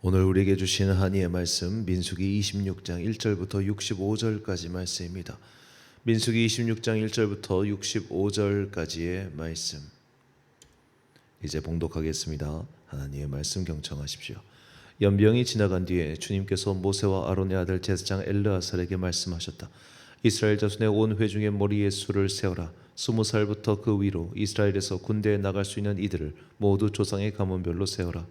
오늘 우리에게 주신 하나님의 말씀 민수기 26장 1절부터 65절까지 말씀입니다. 민수기 26장 1절부터 65절까지의 말씀 이제 봉독하겠습니다. 하나님의 말씀 경청하십시오. 연병이 지나간 뒤에 주님께서 모세와 아론의 아들 제사장 엘르아살에게 말씀하셨다. 이스라엘 자손의 온 회중의 머리에 수를 세어라. 20살부터 그 위로 이스라엘에서 군대에 나갈 수 있는 이들을 모두 조상의 가문별로 세어라.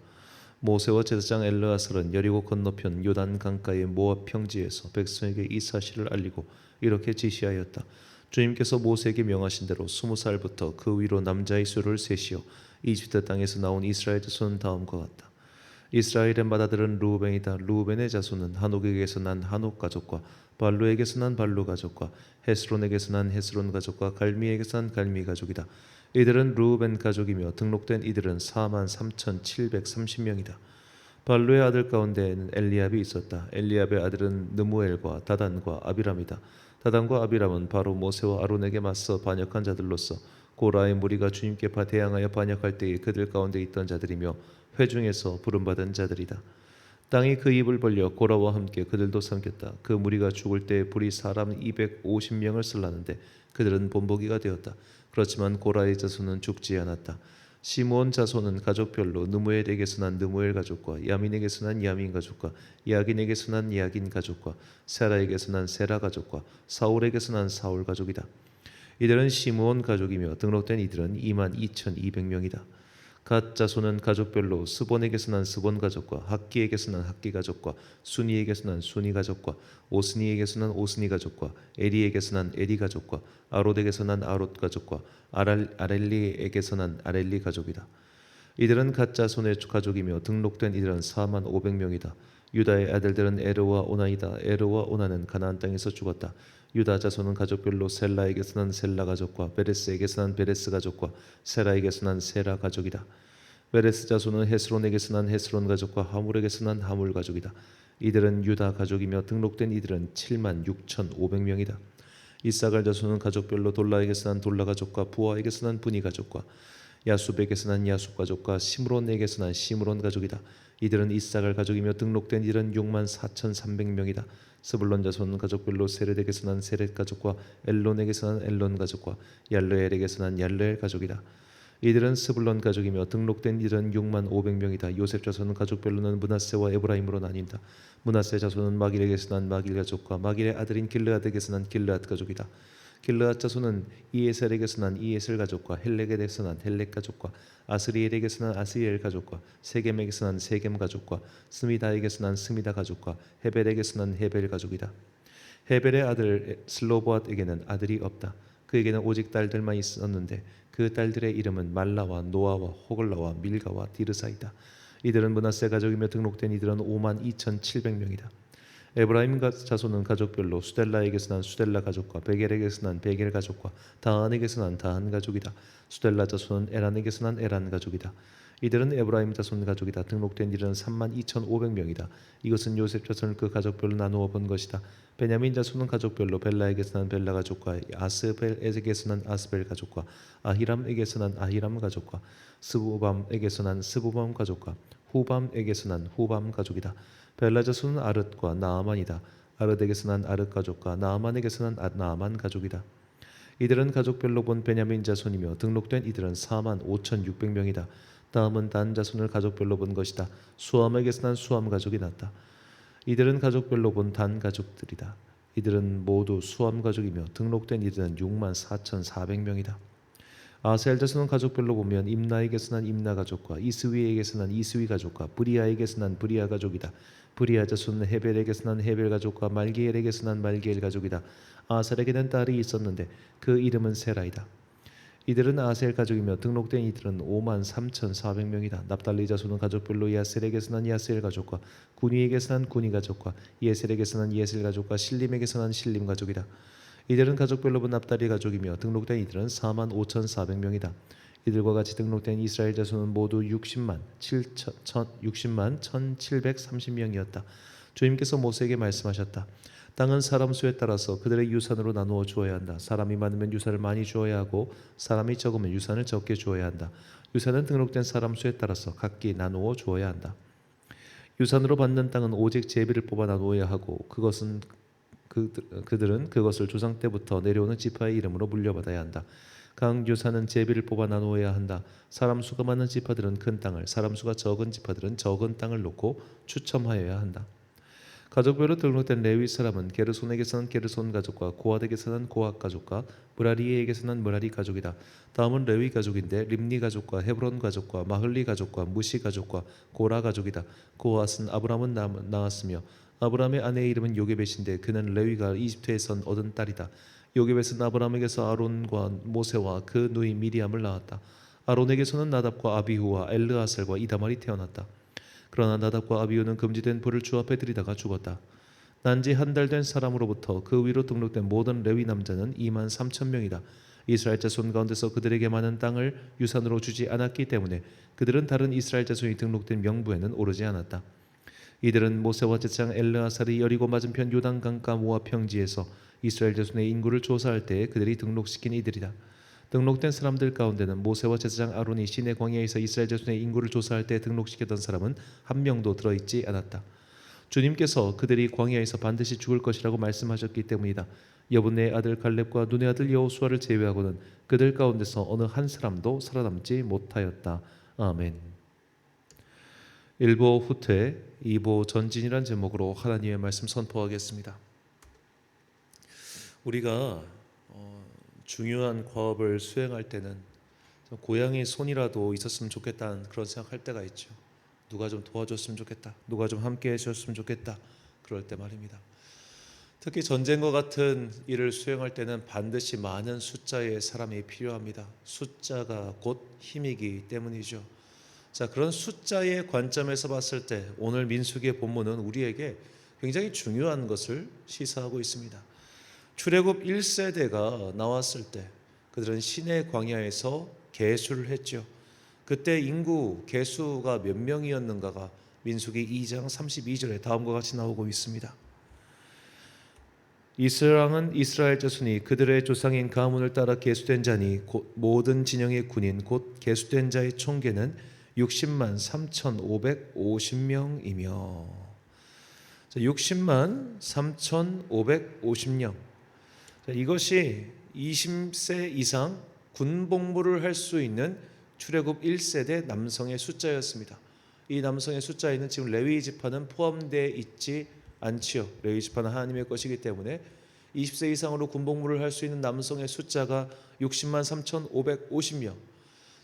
모세와 제사장 엘르아살은 여리고 건너편 요단 강가의 모압 평지에서 백성에게 이 사실을 알리고 이렇게 지시하였다. 주님께서 모세에게 명하신 대로 20살부터 그 위로 남자의 수를 세시어 이집트 땅에서 나온 이스라엘 자손은 다음과 같다. 이스라엘의 맏아들은 르우벤이다. 르우벤의 자손은 한옥에게서 난 한옥 가족과 발루에게서 난 발루 가족과 헤스론에게서 난 헤스론 가족과 갈미에게서 난 갈미 가족이다. 이들은 르우벤 가족이며 등록된 이들은 43,730명이다. 발루의 아들 가운데에는 엘리압이 있었다. 엘리압의 아들은 느무엘과 다단과 아비람이다. 다단과 아비람은 바로 모세와 아론에게 맞서 반역한 자들로서 고라의 무리가 주님께 대항하여 반역할 때에 그들 가운데 있던 자들이며 회중에서 부름받은 자들이다. 땅이 그 입을 벌려 고라와 함께 그들도 삼켰다. 그 무리가 죽을 때 불이 사람 250명을 쓸라는데 그들은 본보기가 되었다. 그렇지만 고라의 자손은 죽지 않았다. 시므온 자손은 가족별로 느무엘에게서 난 느무엘 가족과 야민에게서 난 야민 가족과 야긴에게서 난 야긴 가족과 세라에게서 난 세라 가족과 사울에게서 난 사울 가족이다. 이들은 시므온 가족이며 등록된 이들은 22,200명이다. 갓 자손은 가족별로 스본에게서 난 스본 가족과 학기에게서 난 학기 가족과 순이에게서 난 순이 가족과 오스니에게서 난 오스니 가족과 에리에게서 난 에리 가족과 아롯에게서 난 아롯 가족과 아렐리에게서 난 아렐리 가족이다. 이들은 갓 자손의 가족이며 등록된 이들은 45,000명이다. 유다의 아들들은 에르와 오나이다. 에르와 오나는 가나안 땅에서 죽었다. 유다 자손은 가족별로 셀라에게서 난 셀라 가족과 베레스에게서 난 베레스 가족과 세라에게서 난 세라 가족이다. 베레스 자손은 헤스론에게서 난 헤스론 가족과 하물에게서 난 하물 가족이다. 이들은 유다 가족이며 등록된 이들은 76,500명이다. 이사갈 자손은 가족별로 돌라에게서 난 돌라 가족과 부하에게서 난 부니 가족과 야숲에게서 난 야숲 가족과 시므론에게서 난 시므론 가족이다. 이들은 이사갈 가족이며 등록된 이들은 64,300명이다. 스불론 자손은 가족별로 세렛에게서 난 세렛 가족과 엘론에게서 난 엘론 가족과 얄르엘에게서 난 얄르엘 가족이다. 이들은 스불론 가족이며 등록된 이들은 65,000명이다. 요셉 자손은 가족별로는 므낫세와 에브라임으로 나뉜다. 므낫세 자손은 마길에게서 난 마길 가족과 마길의 아들인 길르앗에게서 난 길르앗 가족이다. 길르앗 자손은 이에셀에게서 난 이에셀 가족과 헬렉에게서 난 헬렉 가족과 아스리엘에게서 난 아스리엘 가족과 세겜에게서 난 세겜 가족과 스미다에게서 난 스미다 가족과 헤벨에게서 난 헤벨 가족이다. 헤벨의 아들 슬로보앗에게는 아들이 없다. 그에게는 오직 딸들만 있었는데 그 딸들의 이름은 말라와 노아와 호글라와 밀가와 디르사이다. 이들은 므낫세 가족이며 등록된 이들은 52,700명이다. 에브라임 자손은 가족별로 수델라에게서 난 수델라 가족과 베겔에게서 난 베겔 가족과 다한에게서 난 다한 가족이다. 수델라 자손은 에란에게서 난 에란 가족이다. 이들은 에브라임 자손 가족이다. 등록된 이들은 32,500명이다. 이것은 요셉 자손을 그 가족별로 나누어 본 것이다. 베냐민 자손은 가족별로 벨라에게서 난 벨라 가족과 아스벨에게서 난 아스벨 가족과 아히람에게서 난 아히람 가족과 스부밤에게서 난 스부밤 가족과 후밤에게서 난 후밤 가족이다. 벨라 자손은 아릇과 나아만이다. 아릇에게서 난 아릇 가족과 나아만에게서 난 나아만 가족이다. 이들은 가족별로 본 베냐민 자손이며 등록된 이들은 45,600명이다. 다음은 단 자손을 가족별로 본 것이다. 수암에게서 난 수암 가족이 났다. 이들은 가족별로 본 단 가족들이다. 이들은 모두 수암 가족이며 등록된 이들은 64,400명이다. 아셀 자손은 가족별로 보면 임나에게서 난 임나 가족과 이스위에게서 난 이스위 가족과 브리아에게서 난 브리아 가족이다. 브리아 자손은 헤벨에게서 난 헤벨 가족과 말기엘에게서 난 말기엘 가족이다. 아셀에게는 딸이 있었는데 그 이름은 세라이다. 이들은 아셀 가족이며 등록된 이들은 53,400명이다. 납달리 자손은 가족별로 야셀에게서 난 야셀 가족과 구니에게서 난 구니 가족과 예셀에게서 난 예셀 가족과 실림에게서 난 실림 가족이다. 이들은 가족별로 본 납달리 가족이며 등록된 이들은 45,400명이다. 이들과 같이 등록된 이스라엘 자손은 모두 60만 1,730명이었다. 주님께서 모세에게 말씀하셨다. 땅은 사람 수에 따라서 그들의 유산으로 나누어 주어야 한다. 사람이 많으면 유산을 많이 주어야 하고 사람이 적으면 유산을 적게 주어야 한다. 유산은 등록된 사람 수에 따라서 각기 나누어 주어야 한다. 유산으로 받는 땅은 오직 제비를 뽑아 나누어야 하고 그들은 그것을 조상 때부터 내려오는 지파의 이름으로 물려받아야 한다. 각 유산은 제비를 뽑아 나누어야 한다. 사람 수가 많은 지파들은 큰 땅을, 사람 수가 적은 지파들은 적은 땅을 놓고 추첨하여야 한다. 가족별로 등록된 레위 사람은 게르손에게서는 게르손 가족과 고핫에게서는 고핫 가족과 므라리에게서는 므라리 가족이다. 다음은 레위 가족인데 림니 가족과 헤브론 가족과 마흘리 가족과 무시 가족과 고라 가족이다. 고핫은 아브람은 낳았으며 아브람의 아내의 이름은 요게벳인데 그는 레위가 이집트에선 얻은 딸이다. 요게벳은 아브람에게서 아론과 모세와 그 누이 미리암을 낳았다. 아론에게서는 나답과 아비후와 엘르아살과 이다말이 태어났다. 그러나 나답과 아비후는 금지된 불을 주 앞에 들이다가 죽었다. 난지 한 달 된 사람으로부터 그 위로 등록된 모든 레위 남자는 2만 3천 명이다. 이스라엘 자손 가운데서 그들에게 많은 땅을 유산으로 주지 않았기 때문에 그들은 다른 이스라엘 자손이 등록된 명부에는 오르지 않았다. 이들은 모세와 제사장 엘르아살이 여리고 맞은편 요단강가 모압 평지에서 이스라엘 자손의 인구를 조사할 때에 그들이 등록시킨 이들이다. 등록된 사람들 가운데는 모세와 제사장 아론이 시내 광야에서 이스라엘 자손의 인구를 조사할 때 등록시켰던 사람은 한 명도 들어있지 않았다. 주님께서 그들이 광야에서 반드시 죽을 것이라고 말씀하셨기 때문이다. 여분네의 아들 갈렙과 눈의 아들 여호수아를 제외하고는 그들 가운데서 어느 한 사람도 살아남지 못하였다. 아멘. 1보 후퇴, 2보 전진이란 제목으로 하나님의 말씀 선포하겠습니다. 우리가 중요한 과업을 수행할 때는 고양이 손이라도 있었으면 좋겠다는 그런 생각할 때가 있죠. 누가 좀 도와줬으면 좋겠다. 누가 좀 함께 해줬으면 좋겠다. 그럴 때 말입니다. 특히 전쟁과 같은 일을 수행할 때는 반드시 많은 숫자의 사람이 필요합니다. 숫자가 곧 힘이기 때문이죠. 자, 그런 숫자의 관점에서 봤을 때 오늘 민수기의 본문은 우리에게 굉장히 중요한 것을 시사하고 있습니다. 출애굽 1세대가 나왔을 때 그들은 시내 광야에서 계수를 했죠. 그때 인구 계수가 몇 명이었는가가 민수기 2장 32절에 다음과 같이 나오고 있습니다. 이스라엘은 이스라엘 자손이 그들의 조상인 가문을 따라 계수된 자니 곧 모든 진영의 군인 곧 계수된 자의 총계는 60만 3,550명이며 60만 3,550명. 이것이 20세 이상 군복무를 할 수 있는 출애굽 1세대 남성의 숫자였습니다. 이 남성의 숫자에는 지금 레위 지파는 포함되어 있지 않지요. 레위 지파는 하나님의 것이기 때문에 20세 이상으로 군복무를 할 수 있는 남성의 숫자가 60만 3,550명.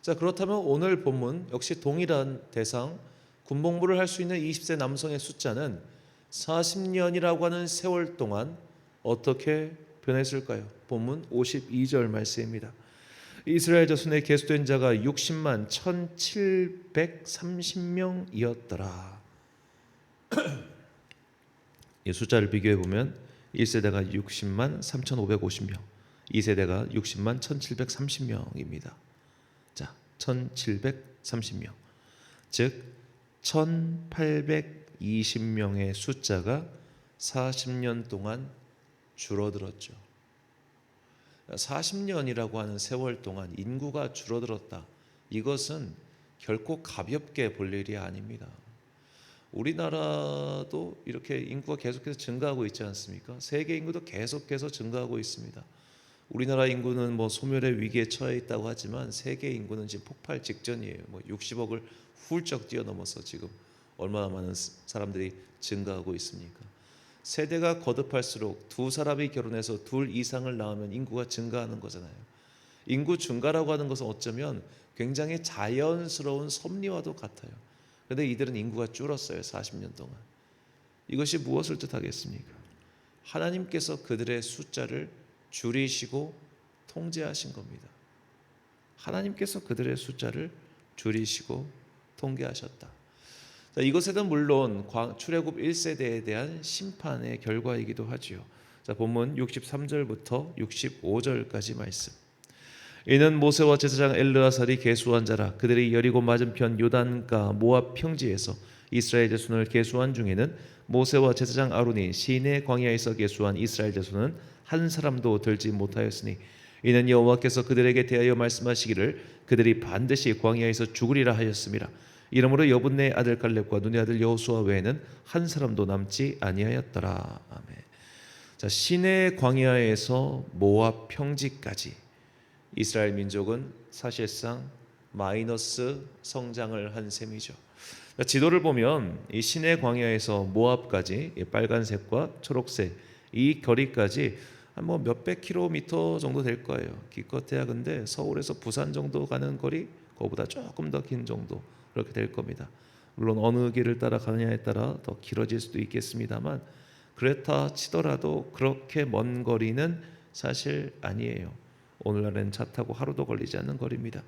자, 그렇다면 오늘 본문 역시 동일한 대상 군복무를 할 수 있는 20세 남성의 숫자는 40년이라고 하는 세월 동안 어떻게 변했을까요? 본문 52절 말씀입니다. 이스라엘 자손의 계수된 자가 60만 1,730명이었더라. 이 숫자를 비교해 보면 1세대가 60만 3,550명, 2세대가 60만 1,730명입니다. 자, 1,730명. 즉 1,820명의 숫자가 40년 동안 줄어들었죠. 40년이라고 하는 세월 동안 인구가 줄어들었다. 이것은 결코 가볍게 볼 일이 아닙니다. 우리나라도 이렇게 인구가 계속해서 증가하고 있지 않습니까? 세계 인구도 계속해서 증가하고 있습니다. 우리나라 인구는 소멸의 위기에 처해 있다고 하지만 세계 인구는 지금 폭발 직전이에요. 60억을 훌쩍 뛰어넘어서 지금 얼마나 많은 사람들이 증가하고 있습니까? 세대가 거듭할수록 두 사람이 결혼해서 둘 이상을 낳으면 인구가 증가하는 거잖아요. 인구 증가라고 하는 것은 어쩌면 굉장히 자연스러운 섭리와도 같아요. 그런데 이들은 인구가 줄었어요. 40년 동안. 이것이 무엇을 뜻하겠습니까? 하나님께서 그들의 숫자를 줄이시고 통제하신 겁니다. 하나님께서 그들의 숫자를 줄이시고 통계하셨다. 자, 이것에는 물론 출애굽 1세대에 대한 심판의 결과이기도 하지요. 자, 본문 63절부터 65절까지 말씀. 이는 모세와 제사장 엘르아살이 계수한 자라. 그들이 여리고 맞은편 요단가 모압 평지에서 이스라엘 자손을 계수한 중에는 모세와 제사장 아론이 시내 광야에서 계수한 이스라엘 자손은 한 사람도 들지 못하였으니 이는 여호와께서 그들에게 대하여 말씀하시기를 그들이 반드시 광야에서 죽으리라 하였습니다. 이러므로 여분네 아들 갈렙과 눈의 아들 여호수아 외에는 한 사람도 남지 아니하였더라. 아멘. 자, 시내 광야에서 모압 평지까지 이스라엘 민족은 사실상 마이너스 성장을 한 셈이죠. 지도를 보면 이 시내 광야에서 모압까지 빨간색과 초록색 이 거리까지 한 뭐 몇백 킬로미터 정도 될 거예요. 기껏해야 근데 서울에서 부산 정도 가는 거리, 그거보다 조금 더 긴 정도 그렇게 될 겁니다. 물론 어느 길을 따라 가느냐에 따라 더 길어질 수도 있겠습니다만 그렇다 치더라도 그렇게 먼 거리는 사실 아니에요. 오늘날은 차 타고 하루도 걸리지 않는 거리입니다.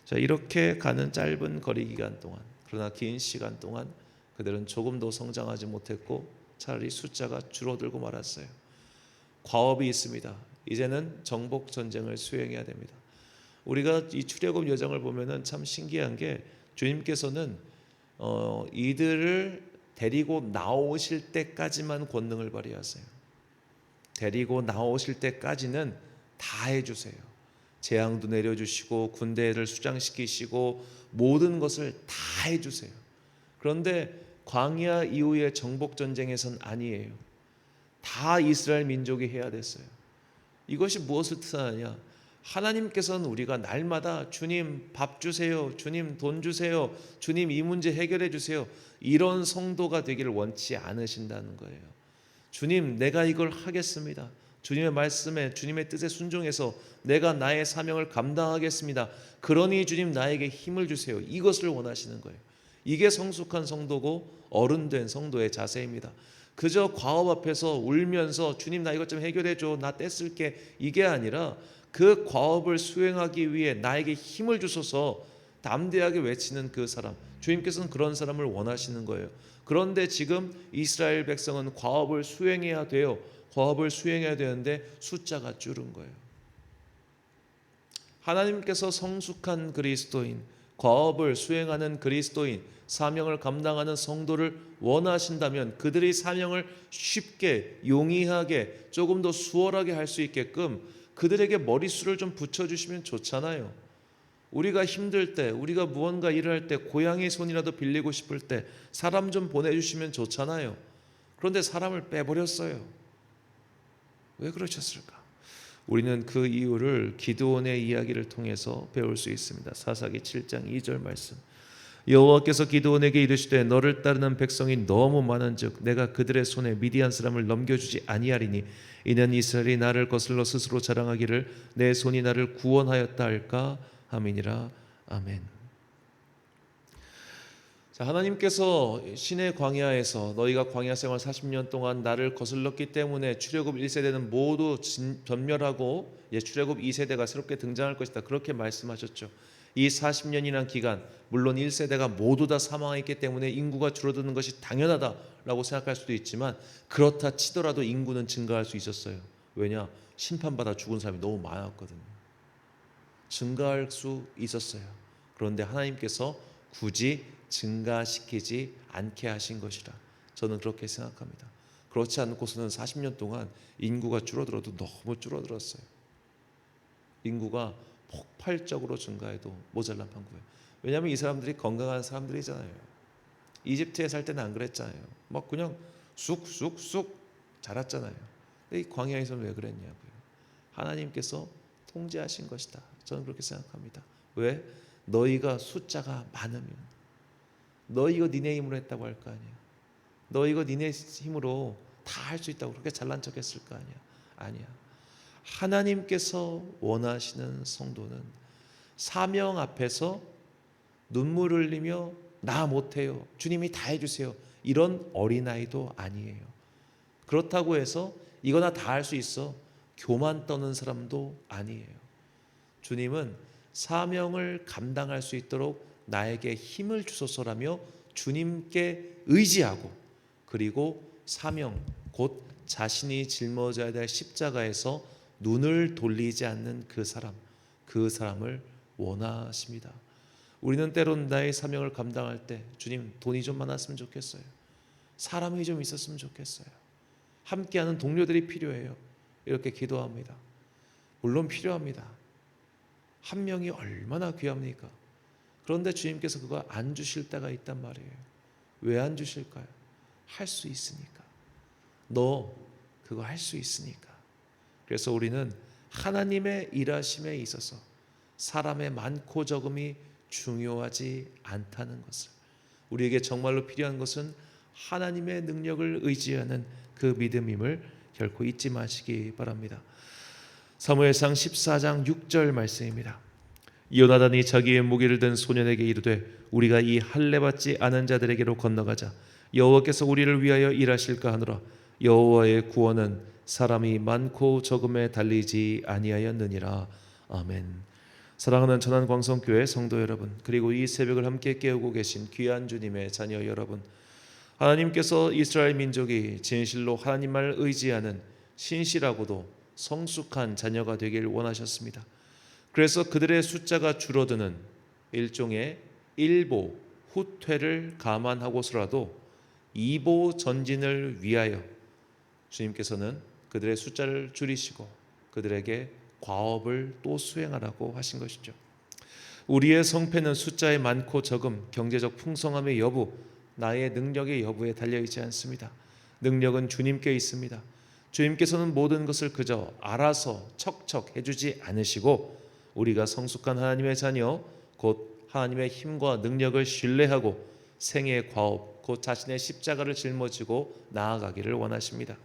자, 이렇게 가는 짧은 거리 기간 동안, 그러나 긴 시간 동안 그들은 조금도 성장하지 못했고 차라리 숫자가 줄어들고 말았어요. 과업이 있습니다. 이제는 정복 전쟁을 수행해야 됩니다. 우리가 이 출애굽 여정을 보면은 참 신기한 게 주님께서는 이들을 데리고 나오실 때까지만 권능을 발휘하세요. 데리고 나오실 때까지는 다 해주세요. 재앙도 내려주시고 군대를 수장시키시고 모든 것을 다 해주세요. 그런데 광야 이후의 정복 전쟁에선 아니에요. 다 이스라엘 민족이 해야 됐어요. 이것이 무엇을 뜻하느냐? 하나님께서는 우리가 날마다 주님 밥 주세요, 주님 돈 주세요, 주님 이 문제 해결해 주세요, 이런 성도가 되기를 원치 않으신다는 거예요. 주님, 내가 이걸 하겠습니다. 주님의 말씀에, 주님의 뜻에 순종해서 내가 나의 사명을 감당하겠습니다. 그러니 주님 나에게 힘을 주세요. 이것을 원하시는 거예요. 이게 성숙한 성도고 어른된 성도의 자세입니다. 그저 과업 앞에서 울면서 주님 나 이것 좀 해결해 줘, 나 떼쓸게, 이게 아니라 그 과업을 수행하기 위해 나에게 힘을 주소서 담대하게 외치는 그 사람, 주님께서는 그런 사람을 원하시는 거예요. 그런데 지금 이스라엘 백성은 과업을 수행해야 돼요. 과업을 수행해야 되는데 숫자가 줄은 거예요. 하나님께서 성숙한 그리스도인, 과업을 수행하는 그리스도인, 사명을 감당하는 성도를 원하신다면 그들의 사명을 쉽게, 용이하게, 조금 더 수월하게 할 수 있게끔 그들에게 머릿수를 좀 붙여주시면 좋잖아요. 우리가 힘들 때, 우리가 무언가 일을 할 때, 고양이 손이라도 빌리고 싶을 때 사람 좀 보내주시면 좋잖아요. 그런데 사람을 빼버렸어요. 왜 그러셨을까? 우리는 그 이유를 기드온의 이야기를 통해서 배울 수 있습니다. 사사기 7장 2절 말씀. 여호와께서 기드온에게 이르시되 너를 따르는 백성이 너무 많은즉 내가 그들의 손에 미디안 사람을 넘겨주지 아니하리니 이는 이스라엘이 나를 거슬러 스스로 자랑하기를 내 손이 나를 구원하였다 할까 함이니라. 아멘. 자, 하나님께서 시내 광야에서 너희가 광야 생활 40년 동안 나를 거슬렀기 때문에 출애굽 1세대는 모두 전멸하고 출애굽 2세대가 새롭게 등장할 것이다, 그렇게 말씀하셨죠. 이 40년이란 기간, 물론 1세대가 모두 다 사망했기 때문에 인구가 줄어드는 것이 당연하다라고 생각할 수도 있지만 그렇다 치더라도 인구는 증가할 수 있었어요. 왜냐? 심판받아 죽은 사람이 너무 많았거든요. 증가할 수 있었어요. 그런데 하나님께서 굳이 증가시키지 않게 하신 것이라 저는 그렇게 생각합니다. 그렇지 않고서는 40년 동안 인구가 줄어들어도 너무 줄어들었어요. 인구가 폭발적으로 증가해도 모자란 판국이에요. 왜냐하면 이 사람들이 건강한 사람들이잖아요. 이집트에 살 때는 안 그랬잖아요. 막 그냥 쑥쑥쑥 자랐잖아요. 근데 이 광야에서는 왜 그랬냐고요. 하나님께서 통제하신 것이다, 저는 그렇게 생각합니다. 왜? 너희가 숫자가 많으면 너 이거 니네 힘으로 했다고 할 거 아니야. 너 이거 니네 힘으로 다 할 수 있다고 그렇게 잘난 척 했을 거 아니야. 아니야. 하나님께서 원하시는 성도는 사명 앞에서 눈물 흘리며 나 못해요, 주님이 다 해주세요, 이런 어린아이도 아니에요. 그렇다고 해서 이거나 다 할 수 있어 교만 떠는 사람도 아니에요. 주님은 사명을 감당할 수 있도록 나에게 힘을 주소서라며 주님께 의지하고, 그리고 사명 곧 자신이 짊어져야 될 십자가에서 눈을 돌리지 않는 그 사람을 원하십니다. 우리는 때론 나의 사명을 감당할 때 주님 돈이 좀 많았으면 좋겠어요, 사람이 좀 있었으면 좋겠어요, 함께하는 동료들이 필요해요, 이렇게 기도합니다. 물론 필요합니다. 한 명이 얼마나 귀합니까? 그런데 주님께서 그거 안 주실 때가 있단 말이에요. 왜 안 주실까요? 할 수 있으니까. 너 그거 할 수 있으니까. 그래서 우리는 하나님의 일하심에 있어서 사람의 많고 적음이 중요하지 않다는 것을, 우리에게 정말로 필요한 것은 하나님의 능력을 의지하는 그 믿음임을 결코 잊지 마시기 바랍니다. 사무엘상 14장 6절 말씀입니다. 요나단이 자기의 무기를 든 소년에게 이르되 우리가 이 할례 받지 않은 자들에게로 건너가자. 여호와께서 우리를 위하여 일하실까 하노라. 여호와의 구원은 사람이 많고 적음에 달리지 아니하였느니라. 아멘. 사랑하는 천안광성교회 성도 여러분, 그리고 이 새벽을 함께 깨우고 계신 귀한 주님의 자녀 여러분, 하나님께서 이스라엘 민족이 진실로 하나님 말 의지하는 신실하고도 성숙한 자녀가 되길 원하셨습니다. 그래서 그들의 숫자가 줄어드는 일종의 일보 후퇴를 감안하고서라도 이보 전진을 위하여 주님께서는 그들의 숫자를 줄이시고 그들에게 과업을 또 수행하라고 하신 것이죠. 우리의 성패는 숫자의 많고 적음, 경제적 풍성함의 여부, 나의 능력의 여부에 달려있지 않습니다. 능력은 주님께 있습니다. 주님께서는 모든 것을 그저 알아서 척척 해주지 않으시고 우리가 성숙한 하나님의 자녀, 곧 하나님의 힘과 능력을 신뢰하고 생애의 과업, 곧 자신의 십자가를 짊어지고 나아가기를 원하십니다.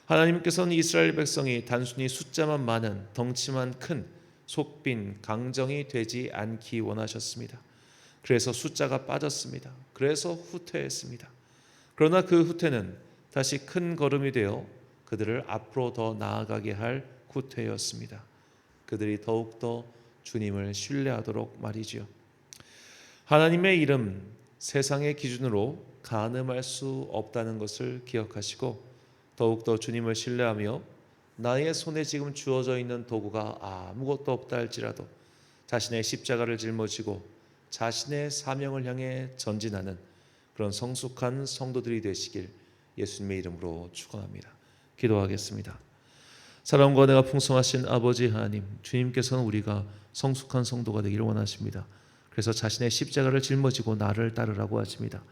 하나님께서는 이스라엘 백성이 단순히 숫자만 많은 덩치만 큰 속빈 강정이 되지 않기 원하셨습니다. 그래서 숫자가 빠졌습니다. 그래서 후퇴했습니다. 그러나 그 후퇴는 다시 큰 걸음이 되어 그들을 앞으로 더 나아가게 할 후퇴였습니다. 그들이 더욱더 주님을 신뢰하도록 말이지요. 하나님의 이름, 세상의 기준으로 가늠할 수 없다는 것을 기억하시고 더욱더 주님을 신뢰하며 나의 손에 지금 주어져 있는 도구가 아무것도 없다 할지라도 자신의 십자가를 짊어지고 자신의 사명을 향해 전진하는 그런 성숙한 성도들이 되시길 예수님의 이름으로 축원합니다. 기도하겠습니다. 사랑과 은혜가 풍성하신 아버지 하나님, 주님께서는 우리가 성숙한 성도가 되기를 원하십니다. 그래서 자신의 십자가를 짊어지고 나를 따르라고 하십니다.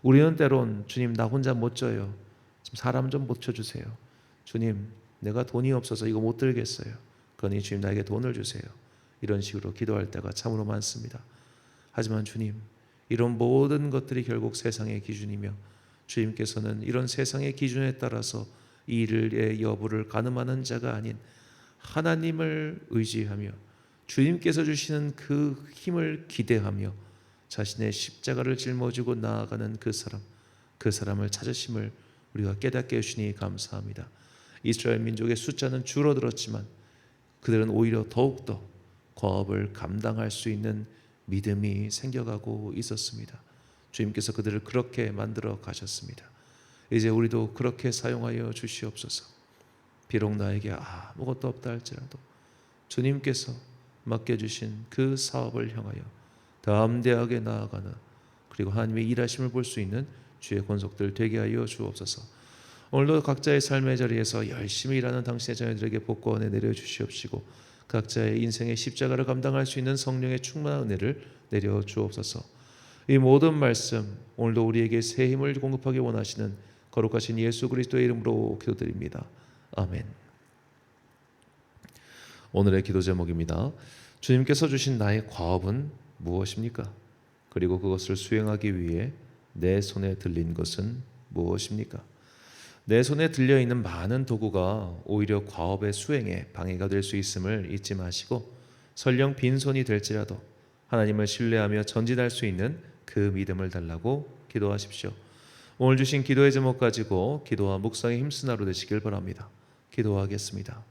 우리는 때론 주님 나 혼자 못 져요. 좀 사람 좀 붙여주세요. 주님 내가 돈이 없어서 이거 못 들겠어요. 그러니 주님 나에게 돈을 주세요. 이런 식으로 기도할 때가 참으로 많습니다. 하지만 주님, 이런 모든 것들이 결국 세상의 기준이며 주님께서는 이런 세상의 기준에 따라서 이 일의 여부를 가늠하는 자가 아닌 하나님을 의지하며 주님께서 주시는 그 힘을 기대하며 자신의 십자가를 짊어지고 나아가는 그 사람을 찾으심을 우리가 깨닫게 해주시니 감사합니다. 이스라엘 민족의 숫자는 줄어들었지만 그들은 오히려 더욱더 과업을 감당할 수 있는 믿음이 생겨가고 있었습니다. 주님께서 그들을 그렇게 만들어 가셨습니다. 이제 우리도 그렇게 사용하여 주시옵소서. 비록 나에게 아무것도 없다 할지라도 주님께서 맡겨주신 그 사업을 향하여 담대하게 나아가는, 그리고 하나님의 일하심을 볼 수 있는 주의 권속들 되게 하여 주옵소서. 오늘도 각자의 삶의 자리에서 열심히 일하는 당신의 자녀들에게 복권에 내려주시옵시고 각자의 인생의 십자가를 감당할 수 있는 성령의 충만한 은혜를 내려 주옵소서. 이 모든 말씀 오늘도 우리에게 새 힘을 공급하기 원하시는 거룩하신 예수 그리스도의 이름으로 기도드립니다. 아멘. 오늘의 기도 제목입니다. 주님께서 주신 나의 과업은 무엇입니까? 그리고 그것을 수행하기 위해 내 손에 들린 것은 무엇입니까? 내 손에 들려있는 많은 도구가 오히려 과업의 수행에 방해가 될 수 있음을 잊지 마시고 설령 빈손이 될지라도 하나님을 신뢰하며 전진할 수 있는 그 믿음을 달라고 기도하십시오. 오늘 주신 기도의 제목 가지고 기도와 묵상에 힘쓴 하루 되시길 바랍니다. 기도하겠습니다.